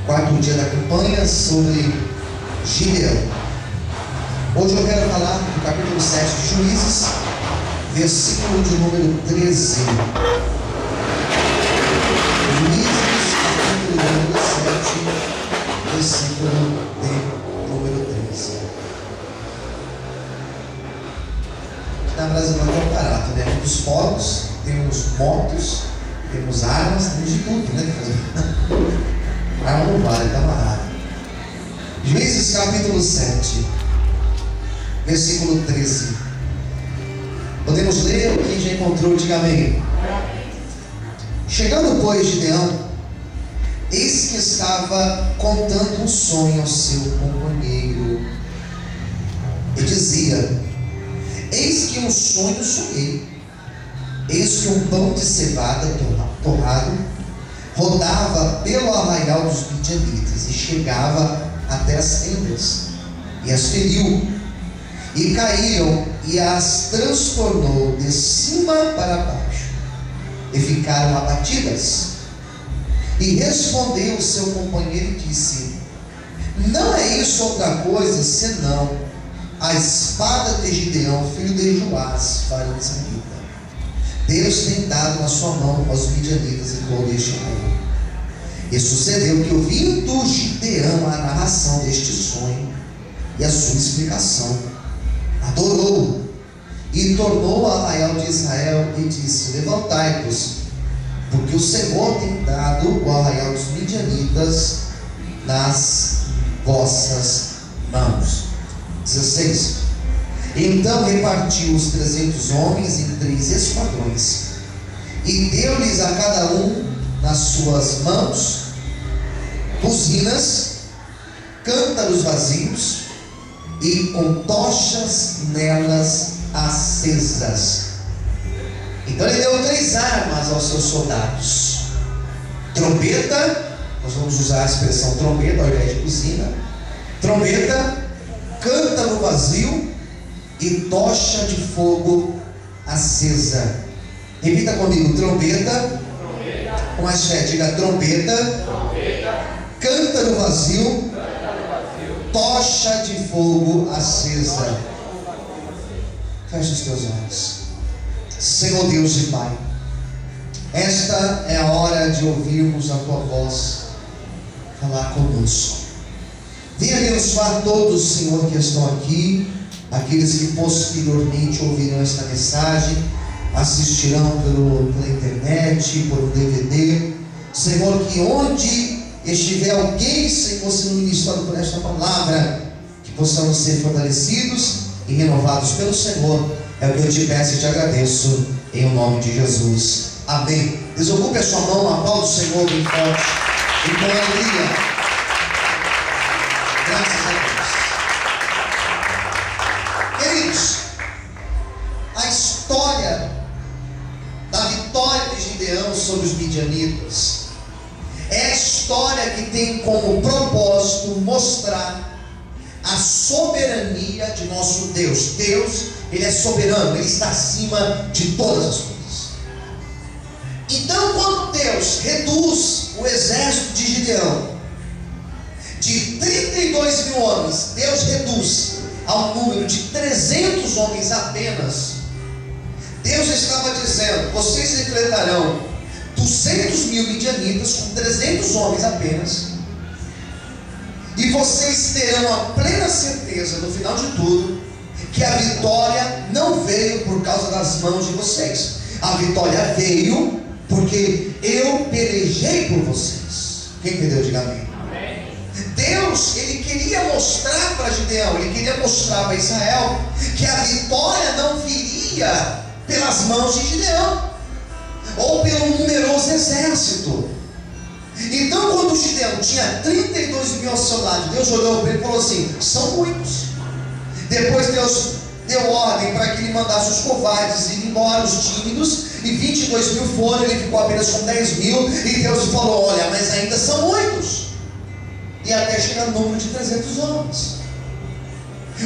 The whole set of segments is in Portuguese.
Quarto dia da campanha sobre Gideão. Hoje eu quero falar do capítulo 7 de Juízes, versículo de número 13. Juízes, capítulo de número 7, versículo de número 13. Na Brasil não é tão barato, né? Temos fogos, temos motos, temos armas, temos de tudo, né? Arma não vale, está amarrado. Juízes capítulo 7, versículo 13. Podemos ler? Quem já encontrou, diga amém. Chegando, pois, Gideão, eis que estava contando um sonho ao seu companheiro, e dizia: eis que um sonho sonhei. Eis que um pão de cevada torrado rodava pelo arraial dos midianitas e chegava até as tendas, e as feriu, e caíram, e as transtornou de cima para baixo, e ficaram abatidas. E respondeu o seu companheiro e disse: não é isso outra coisa, senão a espada de Gideão, filho de Joás, varão israelita. Deus tem dado na sua mão aos midianitas e todo este povo. E sucedeu que, ouvindo Gideão a narração deste sonho e a sua explicação, adorou e tornou ao arraial de Israel e disse: levantai-vos, porque o Senhor tem dado o arraial dos midianitas nas vossas mãos. 16. Então repartiu os 300 homens em 3 esquadrões, e deu-lhes a cada um nas suas mãos buzinas, cântaros vazios, e com tochas nelas acesas. Então ele deu 3 armas aos seus soldados: trombeta, nós vamos usar a expressão trombeta ao invés de buzina, trombeta, cântaro vazio e tocha de fogo acesa. Repita comigo: trombeta, com mais fé, diga trombeta, cântaro vazio, tocha de fogo acesa. Feche os teus olhos. Senhor Deus e Pai, esta é a hora de ouvirmos a Tua voz falar conosco. Venha abençoar todos, Senhor, que estão aqui, aqueles que posteriormente ouvirão esta mensagem, assistirão pela internet, por um DVD. Senhor, que onde estiver alguém, Senhor, sendo ministrado por esta palavra, que possamos ser fortalecidos e renovados pelo Senhor. É o que eu te peço e te agradeço, em o nome de Jesus. Amém. Desocupe a sua mão, aplaude o Senhor bem forte e com alegria. Graças a Deus. Queridos, a história da vitória de Gideão sobre os midianitas é a história que tem como propósito mostrar a soberania de nosso Deus. Deus, Ele é soberano, Ele está acima de todas as coisas. Então, quando Deus reduz o exército de Gideão de 32 mil homens, Deus reduz ao número de 300 homens apenas. Deus estava dizendo: vocês enfrentarão 200 mil midianitas com 300 homens apenas, e vocês terão a plena certeza, no final de tudo, que a vitória não veio por causa das mãos de vocês. A vitória veio porque eu pelejei por vocês. Quem entendeu, diga amém. Deus, Ele queria mostrar para Gideão, Ele queria mostrar para Israel que a vitória não viria pelas mãos de Gideão ou pelo numeroso exército. Então, quando Gideão tinha 32 mil ao seu lado, Deus olhou para ele e falou assim: são muitos. Depois Deus deu ordem para que ele mandasse os covardes ir embora, os tímidos, e 22 mil foram, ele ficou apenas com 10 mil, e Deus falou: olha, mas ainda são muitos. E até chegar no número de 300 homens.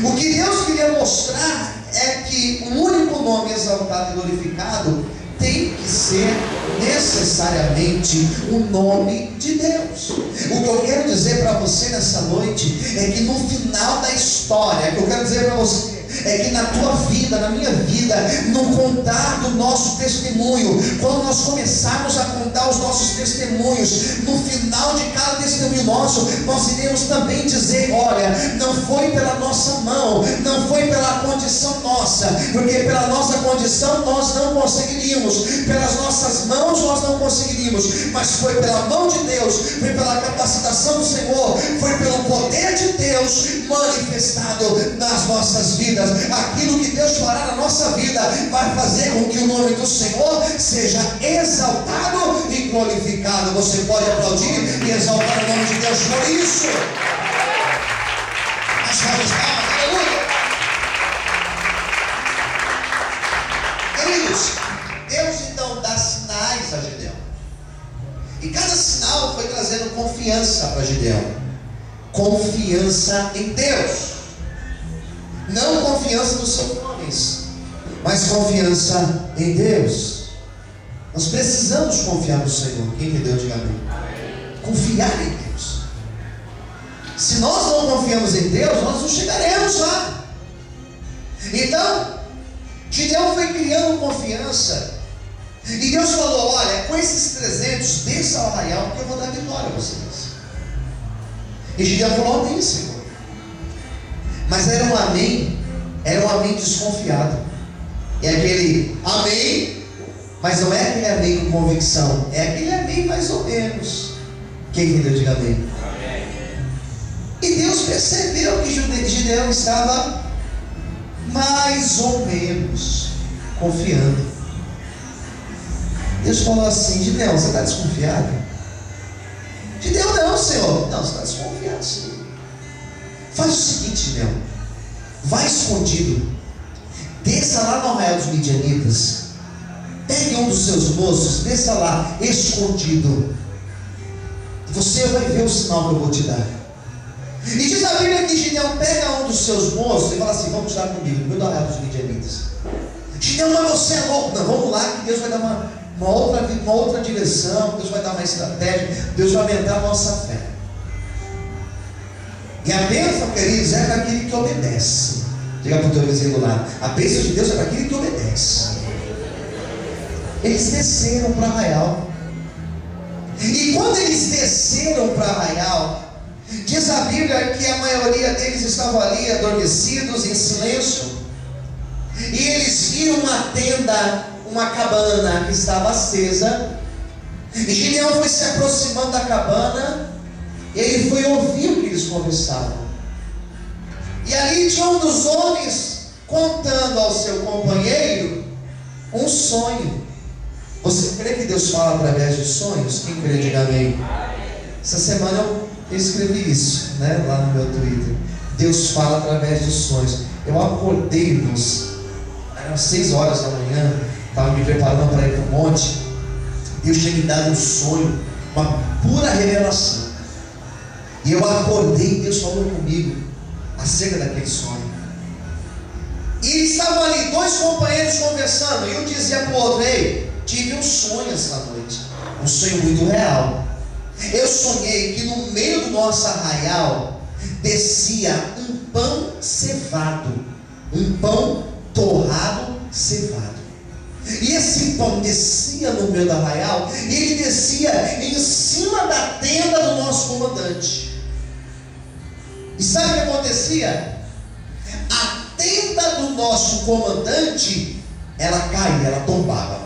O que Deus queria mostrar é que um único nome exaltado e glorificado tem que ser necessariamente o nome de Deus. O que eu quero dizer para você nessa noite é que no final da história, o que eu quero dizer para você é que na tua vida, na minha vida, no contar do nosso testemunho, quando nós começarmos a contar os nossos testemunhos, no final de cada testemunho nosso, nós iremos também dizer: olha, não foi pela nossa mão, não foi pela condição nossa, porque pela nossa condição nós não conseguiríamos, pelas nossas mãos nós não conseguiríamos, mas foi pela mão de Deus, foi pela capacitação do Senhor, foi pelo poder de Deus manifestado nas nossas vidas. Aquilo que Deus fará na nossa vida vai fazer com que o nome do Senhor seja exaltado e glorificado. Você pode aplaudir e exaltar o nome de Deus por isso. As palmas, aleluia. Queridos, Deus então dá sinais a Gideão, e cada sinal foi trazendo confiança para Gideão. Confiança em Deus. Não confiança nos seus homens, mas confiança em Deus. Nós precisamos confiar no Senhor. Quem entendeu, diga amém. Confiar em Deus. Se nós não confiamos em Deus, nós não chegaremos lá. Então, Gideão foi criando confiança, e Deus falou: olha, com esses 300, desça ao arraial, porque eu vou dar vitória a vocês. E Gideão falou: amém, Senhor. Mas era um amém desconfiado. É aquele amém, mas não é aquele amém com convicção, é aquele amém mais ou menos. Quem entendeu, diga amém. E Deus percebeu que Gideão estava mais ou menos confiando. Deus falou assim: Gideão, você está desconfiado? Gideão: não, Senhor. Não, você está desconfiado, sim. Faz o seguinte, Gideão, vai escondido, desça lá no arraial dos midianitas, pegue um dos seus moços, desça lá escondido, você vai ver o sinal que eu vou te dar. E diz a Bíblia que Gideão pega um dos seus moços e fala assim: vamos lá comigo, no meio do arraial dos midianitas. Gideão: mas você é louco. Não, vamos lá que Deus vai dar uma outra direção, Deus vai dar uma estratégia, Deus vai aumentar a nossa fé. E a bênção, queridos, é para aquele que obedece. Diga para o teu vizinho do lado: a bênção de Deus é para aquele que obedece. Eles desceram para Arraial. E quando eles desceram para Arraial, diz a Bíblia que a maioria deles estavam ali adormecidos, em silêncio. E eles viram uma tenda, uma cabana que estava acesa. E Gideão foi se aproximando da cabana. Ele foi ouvir o que eles conversavam. E ali tinha um dos homens contando ao seu companheiro um sonho. Você crê que Deus fala através de sonhos? Quem crê, diga amém. Essa semana eu escrevi isso, né, lá no meu Twitter. Deus fala através de sonhos. Eu acordei, irmãos, eram 6 horas da manhã, estava me preparando para ir para o monte. Deus tinha me dado um sonho, uma pura revelação. E eu acordei e Deus falou comigo acerca daquele sonho. E estavam ali 2 companheiros conversando, e um dizia para o outro: ei, tive um sonho essa noite, um sonho muito real. Eu sonhei que no meio do nosso arraial descia um pão cevado, um pão torrado cevado. E esse pão descia no meio do arraial, e ele descia em cima da tenda do nosso comandante. E sabe o que acontecia? A tenda do nosso comandante, ela caía, ela tombava.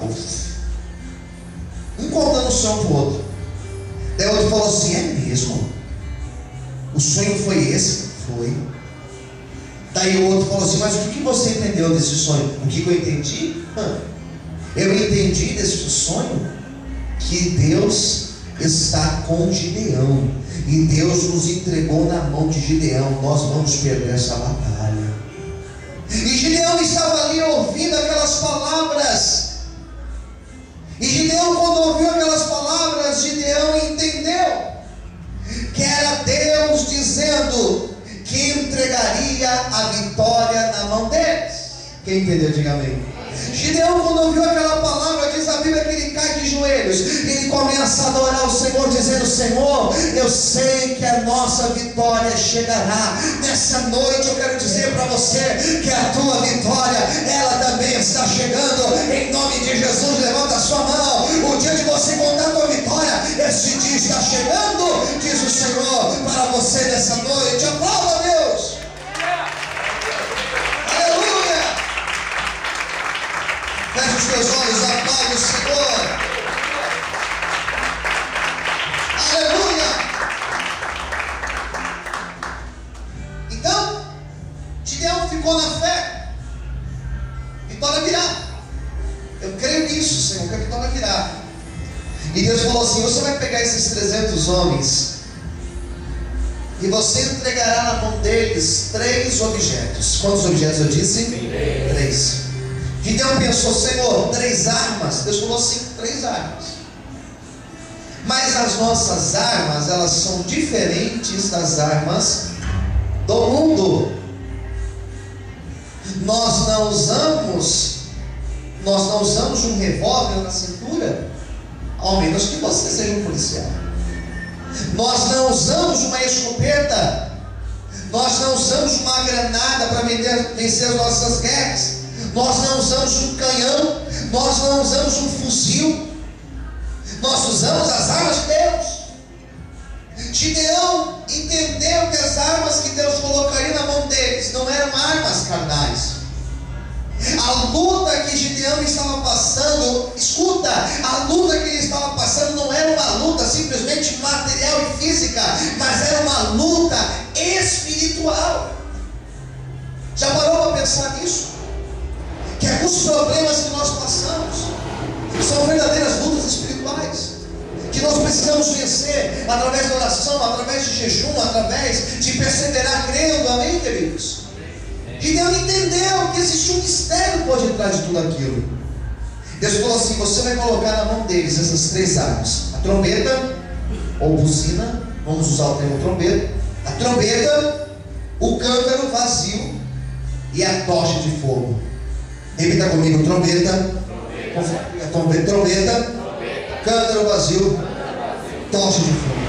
Um contando o sonho para o outro. Daí o outro falou assim: é mesmo? O sonho foi esse? Foi. Daí o outro falou assim: mas o que você entendeu desse sonho? O que eu entendi? Eu entendi desse sonho que Deus está com Gideão, e Deus nos entregou na mão de Gideão. Nós vamos perder essa batalha. E Gideão estava ali ouvindo aquelas palavras. E Gideão, quando ouviu aquelas palavras, Gideão entendeu que era Deus dizendo que entregaria a vitória na mão deles. Quem entendeu, diga amém. Gideão, quando ouviu aquela palavra, diz a Bíblia que ele cai de joelhos, ele começa a adorar o Senhor, dizendo: Senhor, eu sei que a nossa vitória chegará. Nessa noite eu quero dizer para você que a tua vitória, ela também está chegando, em nome de Jesus. Levanta a sua mão, o dia de você contar a tua vitória, esse dia está chegando, diz o Senhor para você nessa noite. Aplauda a Deus. Aleluia. Feche os teus olhos, aplauda o Senhor. Aleluia. Então, Gideão ficou na fé. Vitória virá. Eu creio nisso, Senhor, que a vitória virá. E Deus falou assim: você vai pegar esses 300 homens e você entregará na mão deles 3 objetos. Quantos objetos eu disse? 3. Gideão pensou: Senhor, 3 armas. Deus falou assim: 3 armas. Mas as nossas armas, elas são diferentes das armas do mundo. Nós não usamos um revólver na cintura, ao menos que você seja um policial. Nós não usamos uma escopeta, nós não usamos uma granada para vencer as nossas guerras, nós não usamos um canhão, nós não usamos um fuzil, nós usamos as armas de Deus. Gideão entendeu que as armas que Deus colocaria na mão deles não eram armas carnais. A luta que Gideão estava passando, escuta, a luta que ele estava passando não era uma luta simplesmente material e física, mas era uma luta espiritual. Já parou para pensar nisso? Que alguns problemas que nós passamos são verdadeiras lutas espirituais, que nós precisamos vencer através da oração, através de jejum, através de perseverar crendo. Amém, queridos? Gideão entendeu que existe um mistério por detrás de tudo aquilo. Deus falou assim: você vai colocar na mão deles essas 3 armas: a trombeta ou buzina, vamos usar o termo trombeta, a trombeta, o cântaro vazio e a tocha de fogo. Repita comigo: trombeta, trombeta, cântaro vazio, tocha de fogo.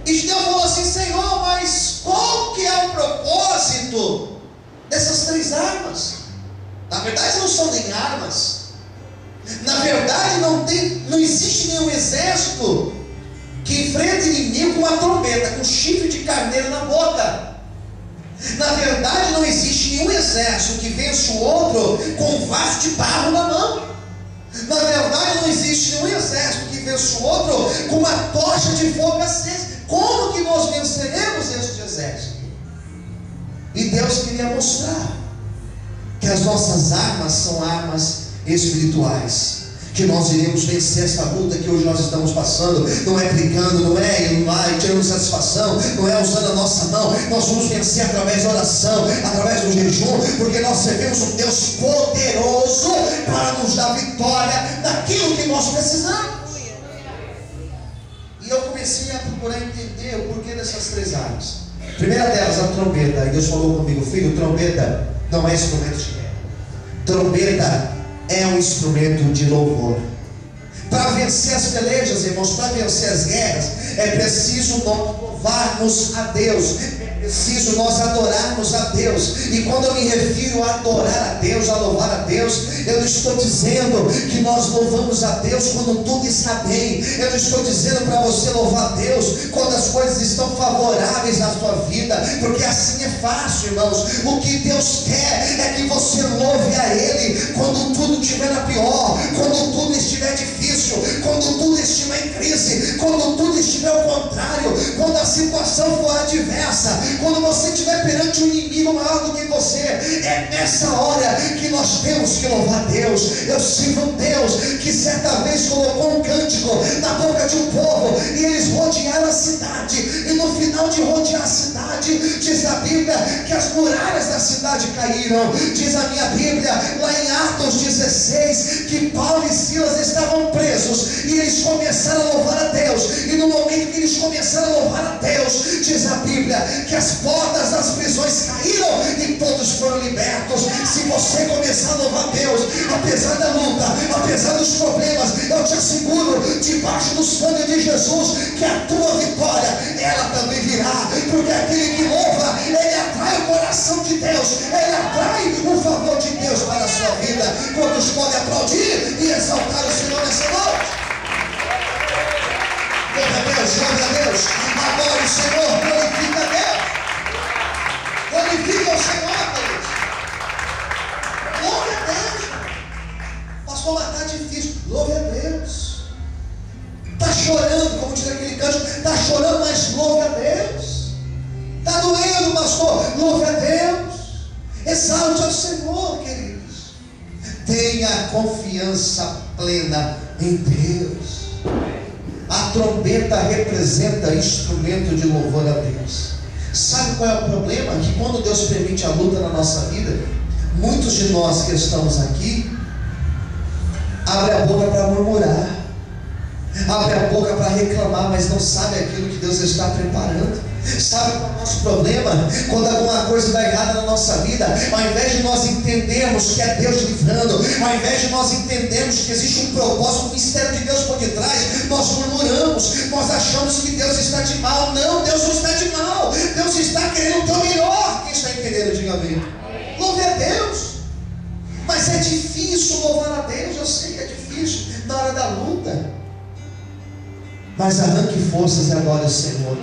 E Gideão falou assim: Senhor, mas qual que é o propósito dessas 3 armas? Na verdade não são nem armas. Na verdade não existe nenhum exército que enfrente inimigo com uma trombeta, com chifre de carneiro na boca. Na verdade não existe nenhum exército que vence o outro com um vaso de barro na mão. Na verdade não existe nenhum exército que vence o outro com uma tocha de fogo acesa. Como que nós venceremos este exército? E Deus queria mostrar que as nossas armas são armas espirituais, que nós iremos vencer essa luta que hoje nós estamos passando. Não é brigando, não é indo lá e tirando satisfação, não é usando a nossa mão. Nós vamos vencer através da oração, através do jejum, porque nós servimos um Deus poderoso para nos dar vitória naquilo que nós precisamos. E eu comecei a procurar entender o porquê dessas 3 armas. Primeira delas, a trombeta. E Deus falou comigo: filho, trombeta não é instrumento de guerra. Trombeta é um instrumento de louvor. Para vencer as pelejas, irmãos, para vencer as guerras, é preciso nós louvarmos a Deus, é preciso nós adorarmos a Deus. E quando eu me refiro a adorar a Deus, a louvar a Deus, eu não estou dizendo que nós louvamos a Deus quando tudo está bem. Eu não estou dizendo para você louvar a Deus quando as coisas estão favoráveis na sua vida, porque assim é fácil, irmãos. O que Deus quer é que você louve a Ele quando tudo estiver na pior, quando tudo estiver difícil, quando tudo estiver em crise, quando tudo estiver ao contrário, quando a situação for adversa, quando você estiver perante um inimigo maior do que você. É nessa hora que nós temos que louvar a Deus. Eu sirvo um Deus que certa vez colocou um cântico na boca de um povo, e eles rodearam a cidade, e no final de rodear a cidade, diz a Bíblia que as muralhas da cidade caíram. Diz a minha Bíblia, lá em Atos 16, que Paulo e Silas estavam presos, e eles começaram a louvar a Deus. E no momento que eles começaram a louvar a Deus, diz a Bíblia que as portas das prisões caíram e todos foram libertos. Se você começar a louvar Deus, apesar da luta, apesar dos problemas, eu te asseguro, debaixo do sangue de Jesus, que a tua vitória, ela também virá. Porque aquele que louva, ele atrai o coração de Deus, ele atrai o favor de Deus para a sua vida. Quantos podem aplaudir e exaltar o Senhor nessa noite? Glória a Deus, glória a Deus. Adore o Senhor, glorifica a Deus. Glorifica o Senhor, Deus. Glória a Deus. Pastor, mas está difícil. Glória a Deus. Está chorando, como diz aquele canto. Está chorando, mas louve a Deus. Está doendo, pastor. Louve a Deus. Exalte ao Senhor, queridos. Tenha confiança plena em Deus. A trombeta representa instrumento de louvor a Deus. Sabe qual é o problema? Que quando Deus permite a luta na nossa vida, muitos de nós que estamos aqui abre a boca para murmurar, abre a boca para reclamar, mas não sabe aquilo que Deus está preparando. Sabe qual é o nosso problema? Quando alguma coisa dá errada na nossa vida, ao invés de nós entendermos que é Deus livrando, ao invés de nós entendermos que existe um propósito, um mistério de Deus por detrás, nós murmuramos, nós achamos que Deus está de mal. Não, Deus não está de mal. Deus está querendo o teu melhor. Quem está entendendo, diga amém. Louve a Deus. Mas é difícil louvar a Deus, eu sei que é difícil na hora da luta. Mas arranque forças e adore o Senhor.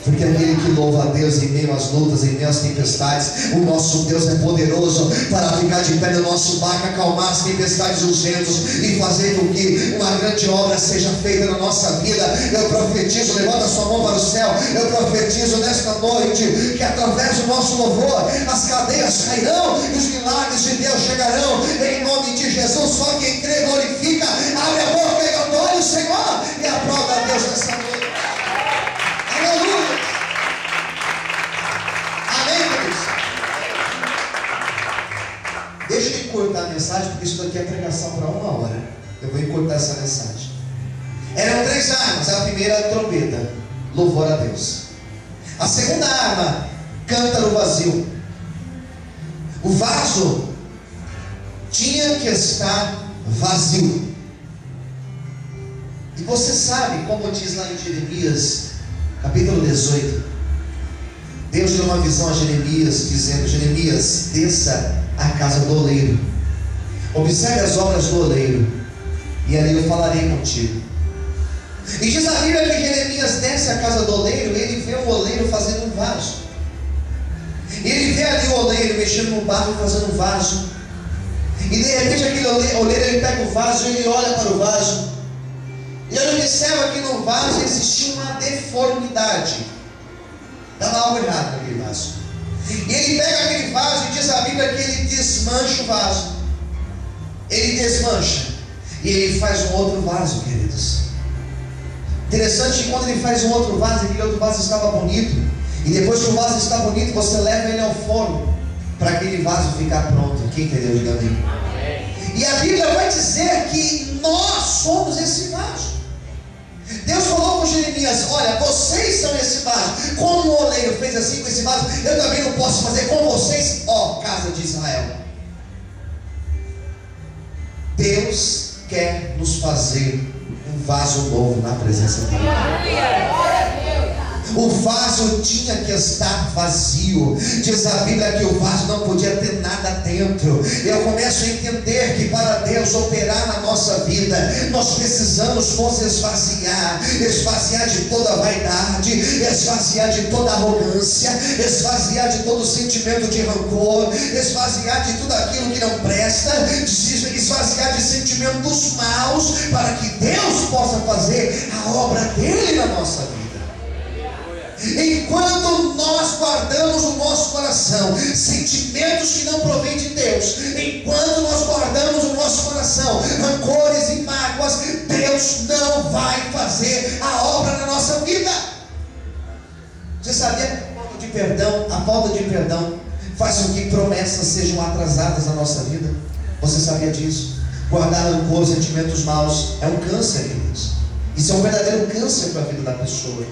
Porque aquele que louva a Deus em meio às lutas, em meio às tempestades, o nosso Deus é poderoso para ficar de pé no nosso barco, acalmar as tempestades dos ventos e fazer com que uma grande obra seja feita na nossa vida. Eu profetizo, levanta sua mão para o céu, eu profetizo nesta noite que através do nosso louvor as cadeias cairão e os milagres de Deus chegarão em nome de Jesus. Só quem crê glorifica, abre a boca e adore o Senhor e aplauda a Deus nesta noite. Aleluia! Amém, queridos? Deixa eu encurtar a mensagem, porque isso daqui é pregação para 1 hora. Eu vou encurtar essa mensagem. Eram 3 armas. A primeira, a trombeta, louvor a Deus. A segunda arma, cântaro vazio. O vaso tinha que estar vazio. E você sabe, como diz lá em Jeremias capítulo 18, Deus deu uma visão a Jeremias, dizendo: Jeremias, desça à casa do oleiro, observe as obras do oleiro, e ali eu falarei contigo. E diz a Bíblia que Jeremias desce à casa do oleiro, e ele vê o oleiro fazendo um vaso. E ele vê ali o oleiro mexendo no barro e fazendo um vaso. E de repente aquele oleiro, ele pega o vaso, e ele olha para o vaso, e ele observa que no vaso existia uma deformidade. Estava algo errado naquele vaso. E ele pega aquele vaso e diz a Bíblia que ele desmancha o vaso. Ele desmancha. E ele faz um outro vaso, queridos. Interessante que quando ele faz um outro vaso, aquele outro vaso estava bonito. E depois que o vaso está bonito, você leva ele ao forno para aquele vaso ficar pronto. Quem entendeu? Diga amém. E a Bíblia vai dizer que nós somos esse vaso. Deus falou com Jeremias: olha, vocês são esse vaso. Como o oleiro fez assim com esse vaso, eu também não posso fazer com vocês, ó casa de Israel. Deus quer nos fazer um vaso novo na presença dele. O vaso tinha que estar vazio. Diz a Bíblia que o vaso não podia ter nada dentro. Eu começo a entender que para Deus operar na nossa vida, nós precisamos nos esvaziar. Esvaziar de toda vaidade, esvaziar de toda arrogância, esvaziar de todo sentimento de rancor, esvaziar de tudo aquilo que não presta, esvaziar de sentimentos maus, para que Deus possa fazer a obra dele na nossa vida. Enquanto nós guardamos no nosso coração sentimentos que não provêm de Deus, enquanto nós guardamos no nosso coração rancores e mágoas, Deus não vai fazer a obra na nossa vida. Você sabia que a falta de perdão faz com que promessas sejam atrasadas na nossa vida? Você sabia disso? Guardar rancor, sentimentos maus é um câncer, queridos. Isso é um verdadeiro câncer para a vida da pessoa.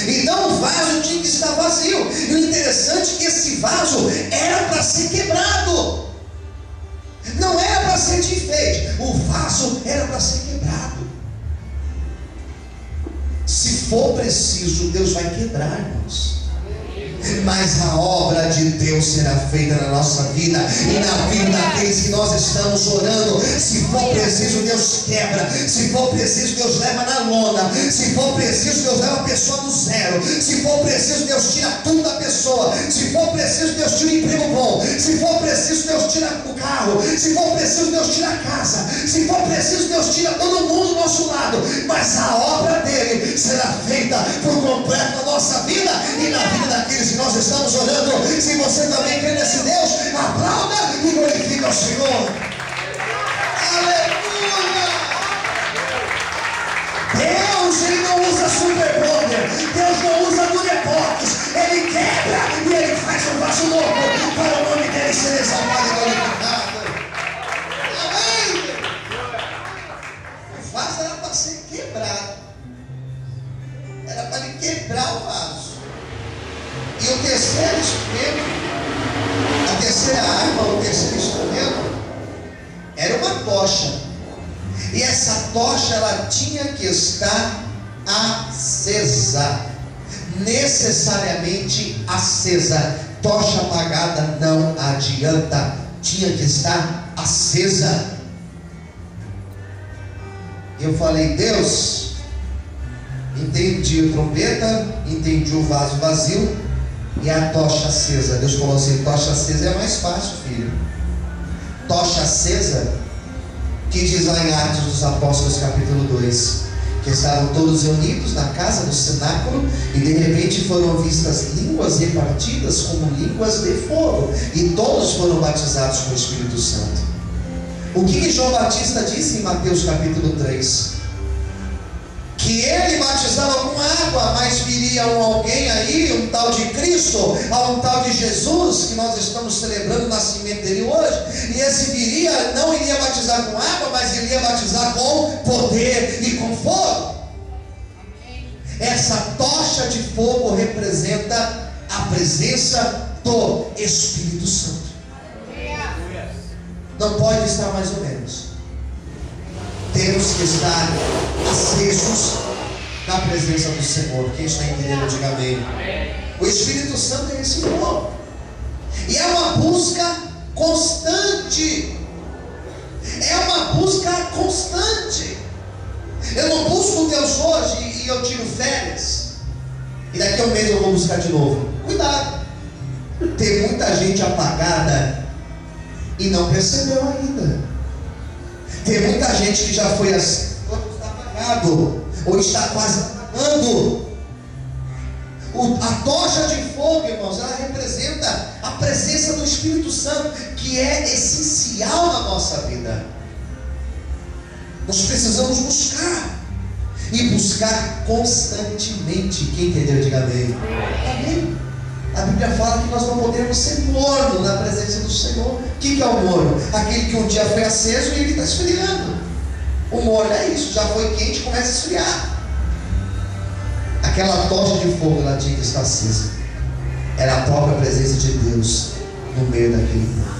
Então o vaso tinha que estar vazio. E o interessante é que esse vaso era para ser quebrado. Não era para ser de enfeite. O vaso era para ser quebrado. Se for preciso, Deus vai quebrar, irmãos. Mas a obra de Deus será feita na nossa vida e na vida daqueles que nós estamos orando. Se for preciso, Deus quebra. Se for preciso, Deus leva na lona. Se for preciso, Deus leva a pessoa do zero. Se for preciso, Deus tira tudo da pessoa. Se for preciso, Deus tira o emprego bom. Se for preciso, Deus tira o carro. Se for preciso, Deus tira a casa. Se for preciso, Deus tira todo mundo do nosso lado. Mas a obra dele será feita por completo na nossa vida e na vida daqueles que nós estamos orando. Se você também crê nesse Deus, aplauda e glorifica o Senhor. Aleluia! Deus, Ele não usa super poder. Deus não usa durepox. Ele quebra e Ele faz um vaso novo para o nome dele ser exaltado e glorificado. Amém! O vaso era para ser quebrado. Era para ele quebrar o vaso. E o terceiro instrumento, a terceira arma, o terceiro instrumento, era uma tocha. E essa tocha, ela tinha que estar acesa. Necessariamente acesa. Tocha apagada não adianta. Tinha que estar acesa. Eu falei, Deus, entendi a trompeta, entendi o vaso vazio e a tocha acesa. Deus falou assim: tocha acesa é mais fácil, filho. Tocha acesa, que diz lá em Atos dos Apóstolos capítulo 2, que estavam todos reunidos na casa do cenáculo, e de repente foram vistas línguas repartidas como línguas de fogo, e todos foram batizados com o Espírito Santo. O que João Batista disse em Mateus capítulo 3? Que ele batizava com água, mas viria alguém aí, um tal de Cristo, um tal de Jesus, que nós estamos celebrando o nascimento dele hoje, e esse viria, não iria batizar com água, mas iria batizar com poder e com fogo. Essa tocha de fogo representa a presença do Espírito Santo. Não pode estar mais ou menos. Temos que estar acesos na presença do Senhor. Quem está entendendo, diga amém. O Espírito Santo é esse fogo. E é uma busca constante. É uma busca constante. Eu não busco Deus hoje e eu tiro férias, e daqui a um mês eu vou buscar de novo. Cuidado. Tem muita gente apagada e não percebeu ainda. Tem muita gente que já foi assim, está apagado, ou está quase apagando. A tocha de fogo, irmãos, ela representa a presença do Espírito Santo, que é essencial na nossa vida. Nós precisamos buscar, e buscar constantemente. Quem entendeu, diga amém. Amém. A Bíblia fala que nós não podemos ser morno na presença do Senhor. O que é o morno? Aquele que um dia foi aceso e ele está esfriando. O morno é isso, já foi quente e começa a esfriar. Aquela tocha de fogo, ela tinha que estar acesa. Era a própria presença de Deus no meio daquele mundo.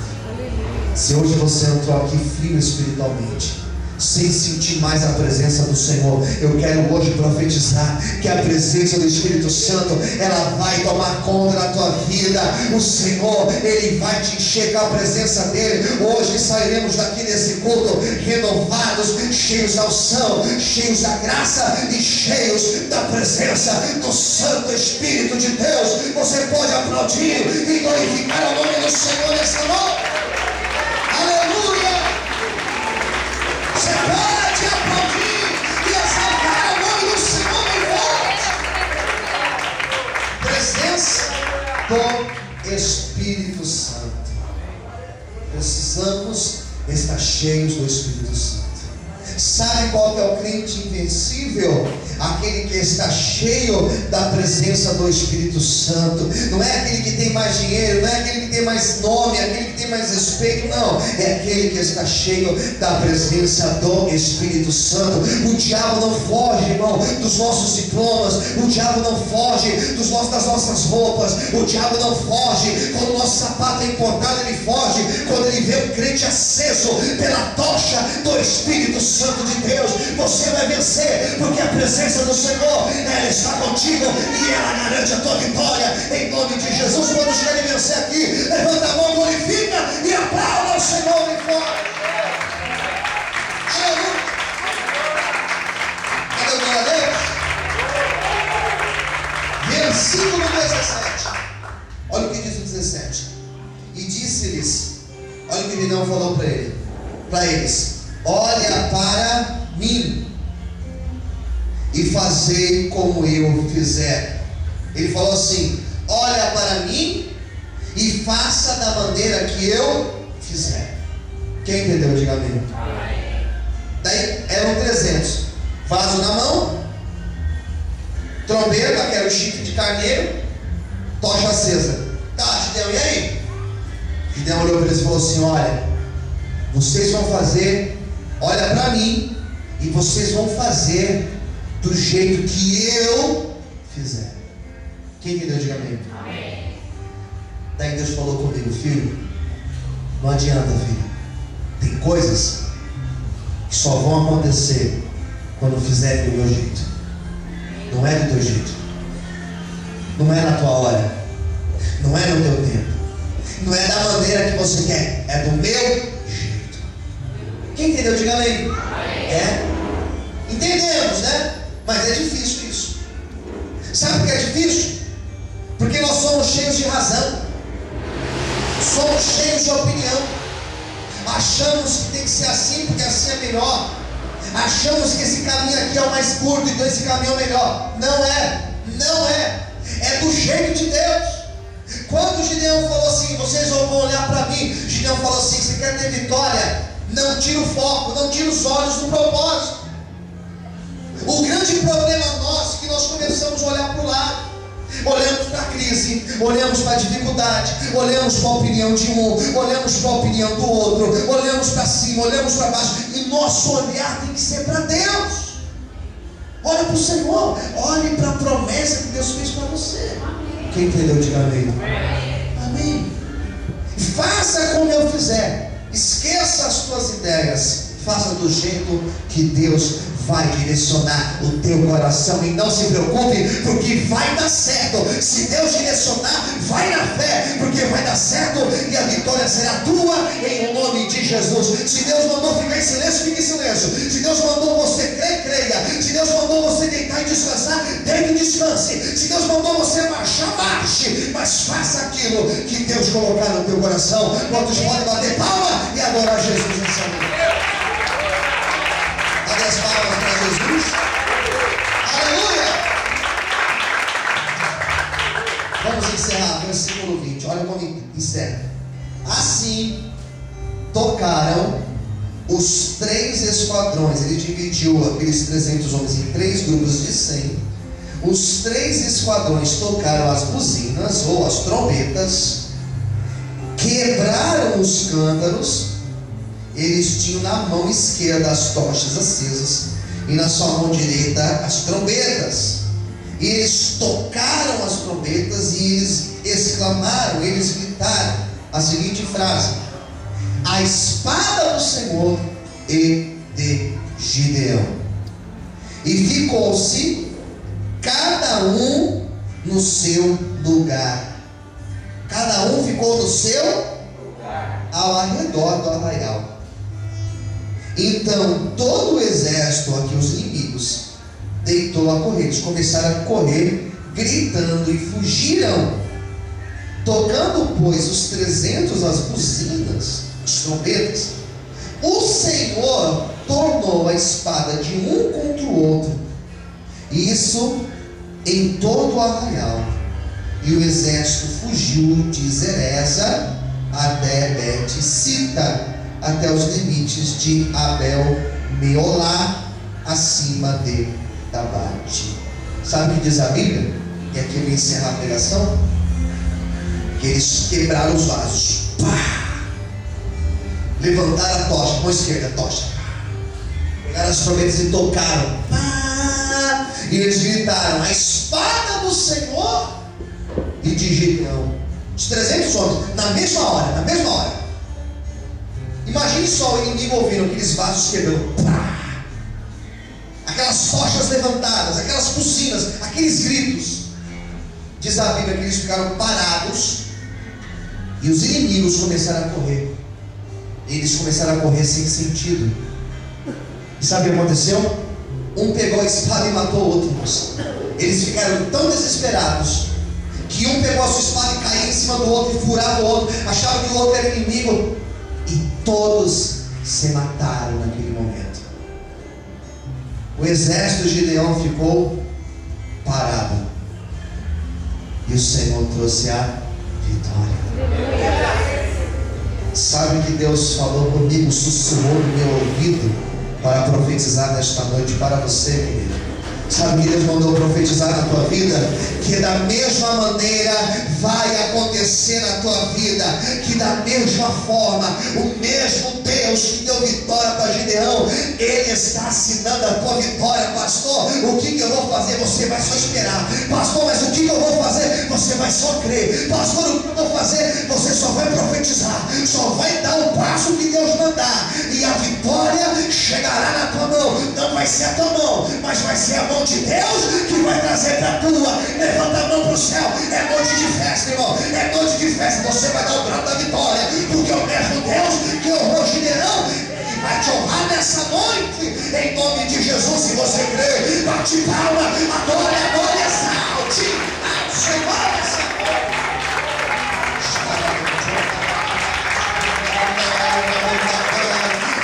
Se hoje você entrou aqui frio espiritualmente, sem sentir mais a presença do Senhor, eu quero hoje profetizar que a presença do Espírito Santo, ela vai tomar conta da tua vida. O Senhor, Ele vai te encher com a presença dEle. Hoje sairemos daqui nesse culto renovados, cheios da unção, cheios da graça e cheios da presença do Santo Espírito de Deus. Você pode aplaudir e glorificar o nome do Senhor nessa noite. Aleluia! Você pode aplaudir e exaltar o nome do Senhor em voz. Presença do Espírito Santo. Precisamos estar cheios do Espírito Santo. Sabe qual que é o crente invencível? Aquele que está cheio da presença do Espírito Santo. Não é aquele que tem mais dinheiro, não é aquele que tem mais nome, aquele que tem mais respeito, não. É aquele que está cheio da presença do Espírito Santo. O diabo não foge, irmão, dos nossos diplomas. O diabo não foge das nossas roupas. O diabo não foge quando o nosso sapato é importado. Ele foge quando ele vê o crente aceso pela tocha do Espírito Santo de Deus. Você vai vencer, porque a presença do Senhor, ela está contigo e ela garante a tua vitória em nome de Jesus. Quando querem vencer aqui, levanta a mão, glorifica e aplauda o Senhor de fora. Aleluia. Glória a Deus. Versículo 17. Olha o que diz o 17. E disse-lhes, olha o que Gideão falou para eles: olha para mim e fazei como eu fizer. Ele falou assim: olha para mim e faça da maneira que eu fizer. Quem entendeu? Diga amém. Daí eram 300, vaso na mão, trombeta, que era o chifre de carneiro, tocha acesa. Tá, Gideão, e aí? Gideão olhou para eles e falou assim: olha, vocês vão fazer, olha para mim, e vocês vão fazer do jeito que eu fizer. Quem entendeu? Diga amém. Amém. Daí Deus falou comigo: filho, não adianta, filho. Tem coisas que só vão acontecer quando fizerem do meu jeito. Não é do teu jeito, não é na tua hora, não é no teu tempo, não é da maneira que você quer, é do meu jeito. Quem entendeu? Diga amém. É? Entendemos, né? Mas é difícil isso. Sabe por que é difícil? Porque nós somos cheios de razão, somos cheios de opinião. Achamos que tem que ser assim porque assim é melhor. Achamos que esse caminho aqui é o mais curto, então esse caminho é o melhor. Não é, não é. É do jeito de Deus. Quando Gideão falou assim: vocês vão olhar para mim, Gideão falou assim: você quer ter vitória? Não tira o foco, não tira os olhos do propósito. O grande problema nosso é que nós começamos a olhar para o lado. Olhamos para a crise, olhamos para a dificuldade, olhamos para a opinião de um, olhamos para a opinião do outro, olhamos para cima, olhamos para baixo, e nosso olhar tem que ser para Deus. Olha para o Senhor, olhe para a promessa que Deus fez para você. Amém. Quem entendeu, diga amém. Amém. Faça como eu fizer, esqueça as tuas ideias, faça do jeito que Deus vai direcionar o teu coração. E não se preocupe, porque vai dar certo. Se Deus direcionar, vai na fé, porque vai dar certo e a vitória será tua em nome de Jesus. Se Deus mandou ficar em silêncio, fique em silêncio. Se Deus mandou você crer, creia. Se Deus mandou você deitar e descansar, deite e descanse. Se Deus mandou você marchar, marche, mas faça aquilo que Deus colocar no teu coração. Quantos podem bater palma e adorar Jesus nessa noite? As palavras para Jesus. Aleluia. Vamos encerrar, versículo 20. Olha como encerra. Assim tocaram os 3 esquadrões. Ele dividiu aqueles 300 homens em 3 grupos de 100. Os 3 esquadrões tocaram as buzinas ou as trombetas, quebraram os cântaros. Eles tinham na mão esquerda as tochas acesas e na sua mão direita as trombetas. E eles tocaram as trombetas e eles exclamaram, eles gritaram a seguinte frase: a espada do Senhor e de Gideão. E ficou-se cada um no seu lugar. Cada um ficou no seu lugar, ao arredor do arraial. Então todo o exército, aqui os inimigos, deitou a correr. Eles começaram a correr, gritando, e fugiram. Tocando, pois, os 300 as buzinas, as trombetas, o Senhor tornou a espada de um contra o outro, isso em todo o arraial. E o exército fugiu de Zereza até Bet-sita, até os limites de Abel-meolá, acima de Tabate. Sabe o que diz a Bíblia? E aqui eu vou encerrar a pregação. Que eles quebraram os vasos. Pá! Levantaram a tocha, com a esquerda a tocha. Pegaram as trombetas e tocaram. Pá! E eles gritaram: a espada do Senhor e de Gideão. Os 300 homens, na mesma hora. Imagine só o inimigo ouvindo aqueles vasos quebrando. Pá! Aquelas tochas levantadas, aquelas buzinas, aqueles gritos. Diz a Bíblia que eles ficaram parados e os inimigos começaram a correr. Eles começaram a correr sem sentido. E sabe o que aconteceu? Um pegou a espada e matou o outro, moço. Eles ficaram tão desesperados que um pegou a sua espada e caiu em cima do outro e furava o outro, achava que o outro era inimigo, e todos se mataram naquele momento. O exército de Gideão ficou parado e o Senhor trouxe a vitória. Sabe o que Deus falou comigo, sussurrou no meu ouvido para profetizar nesta noite para você, querido? Sabe que Deus mandou profetizar na tua vida? Que da mesma maneira vai acontecer na tua vida. Que da mesma forma, o mesmo Deus que deu vitória para Gideão, Ele está assinando a tua vitória. Pastor, o que eu vou fazer? Você vai só esperar. Pastor, mas o que eu vou fazer? Você vai só crer. Pastor, o que eu vou fazer? Você só vai profetizar. Só vai dar o passo que Deus mandar. E a vitória chegará na tua mão. Não vai ser a tua mão, mas vai ser a mão de Deus que vai trazer para a tua. Levanta a mão para o céu. É noite de festa, irmão. É noite de festa. Você vai dar o brado da vitória, porque o mesmo Deus que honrou Gideão, Ele vai te honrar nessa noite, em nome de Jesus. Se você crê, bate palma, adore, exalte ao Senhor essa noite.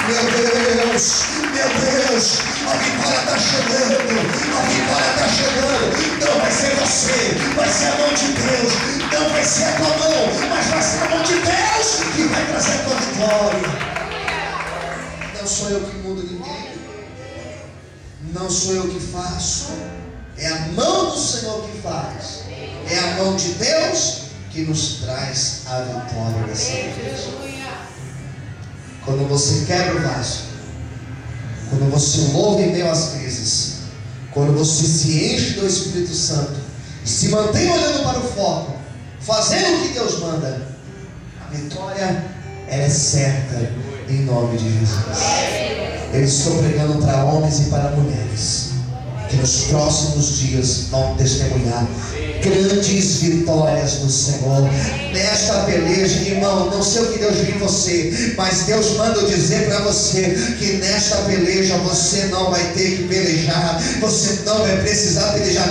Meu Deus, a vitória está chegando, não vai ser você, vai ser a mão de Deus, não vai ser a tua mão, mas vai ser a mão de Deus que vai trazer a tua vitória. Não sou eu que mudo ninguém, não sou eu que faço, é a mão do Senhor que faz, é a mão de Deus que nos traz a vitória dessa noite. Quando você quebra o vaso, quando você louva em meio às crises, quando você se enche do Espírito Santo e se mantém olhando para o foco, fazendo o que Deus manda, a vitória ela é certa em nome de Jesus. Eu estou pregando para homens e para mulheres que nos próximos dias vão testemunhar grandes vitórias do Senhor nesta peleja. Irmão, não sei o que Deus viu em você, mas Deus manda eu dizer para você que nesta peleja você não vai ter que pelejar, você não vai precisar pelejar.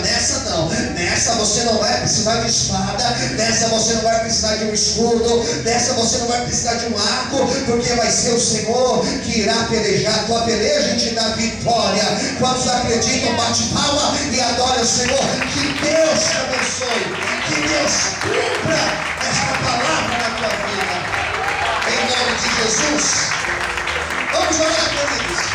Nessa você não vai precisar de espada, nessa você não vai precisar de um escudo, nessa você não vai precisar de um arco, porque vai ser o Senhor que irá pelejar a tua peleja e te dar vitória. Quantos acreditam, bate palma e adora o Senhor. Que Deus te abençoe, que Deus cumpra esta palavra na tua vida, em nome de Jesus. Vamos orar, queridos.